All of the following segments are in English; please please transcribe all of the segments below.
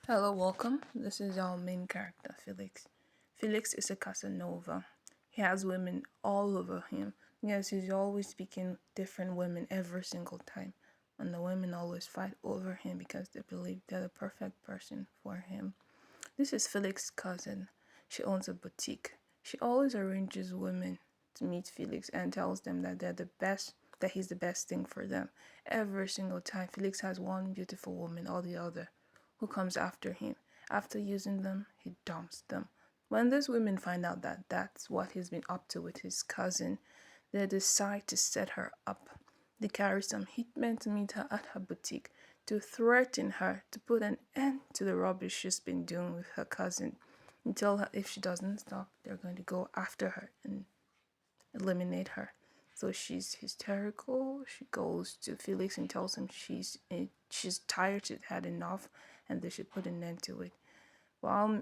Hello, welcome. This is our main character, Felix. Felix is a Casanova. He has women all over him. Yes, he's always speaking different women every single time. And the women always fight over him because they believe they're the perfect person for him. This is Felix's cousin. She owns a boutique. She always arranges women to meet Felix and tells them that they're the best, that he's the best thing for them. Every single time, Felix has one beautiful woman or the other who comes after him. After using them, he dumps them. When these women find out that that's what he's been up to with his cousin, they decide to set her up. They carry some hitmen to meet her at her boutique, to threaten her to put an end to the rubbish she's been doing with her cousin, and tell her if she doesn't stop, they're going to go after her and eliminate her. So she's hysterical. She goes to Felix and tells him she's tired, she's had enough, and they should put an end to it.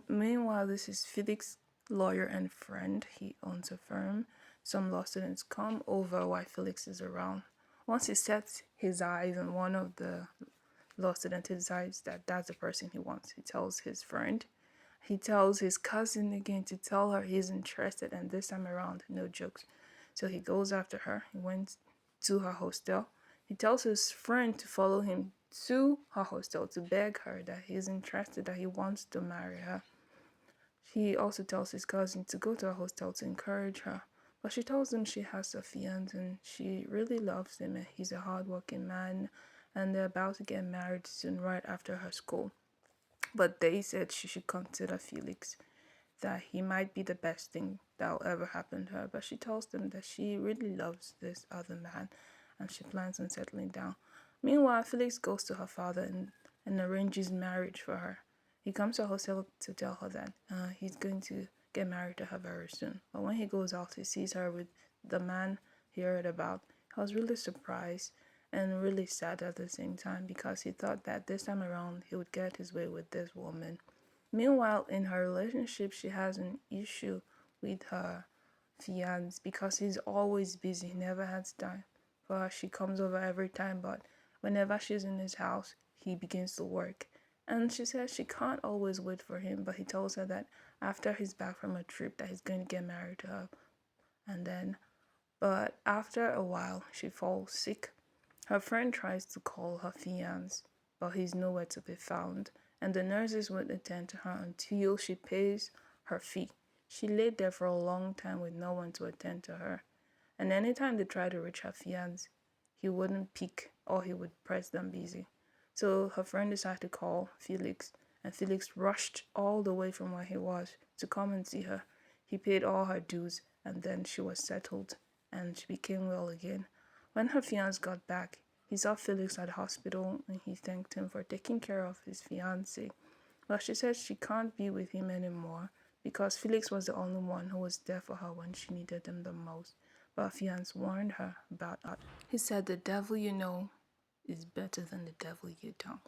Meanwhile, this is Felix's lawyer and friend. He owns a firm. Some law students come over while Felix is around. Once he sets his eyes on one of the law students, he decides that that's the person he wants. He tells his friend. He tells his cousin again to tell her he's interested, and this time around, no jokes. So he goes after her. He went to her hostel. He tells his friend to follow him to her hostel to beg her that he's interested, that he wants to marry her. He also tells his cousin to go to her hostel to encourage her. But she tells him she has a fiance and she really loves him and he's a hardworking man and they're about to get married soon right after her school. But they said she should consider Felix, that he might be the best thing that will ever happen to her. But she tells them that she really loves this other man and she plans on settling down. Meanwhile, Felix goes to her father and arranges marriage for her. He comes to her hostel to tell her that he's going to get married to her very soon. But when he goes out, he sees her with the man he heard about. I was really surprised and really sad at the same time because he thought that this time around he would get his way with this woman. Meanwhile, in her relationship, she has an issue with her fiance because he's always busy. He never has time for her. She comes over every time, but whenever she's in his house, he begins to work. And she says she can't always wait for him, but he tells her that after he's back from a trip that he's going to get married to her. But after a while, she falls sick. Her friend tries to call her fiance, but he's nowhere to be found, and the nurses won't attend to her until she pays her fee. She laid there for a long time with no one to attend to her, and anytime they tried to reach her fiance, he wouldn't pick or he would press them busy. So her friend decided to call Felix, and Felix rushed all the way from where he was to come and see her. He paid all her dues, and then she was settled, and she became well again. When her fiance got back, he saw Felix at the hospital and he thanked him for taking care of his fiancée. But she said she can't be with him anymore because Felix was the only one who was there for her when she needed him the most. But her fiance warned her about it. He said, "The devil you know is better than the devil you don't."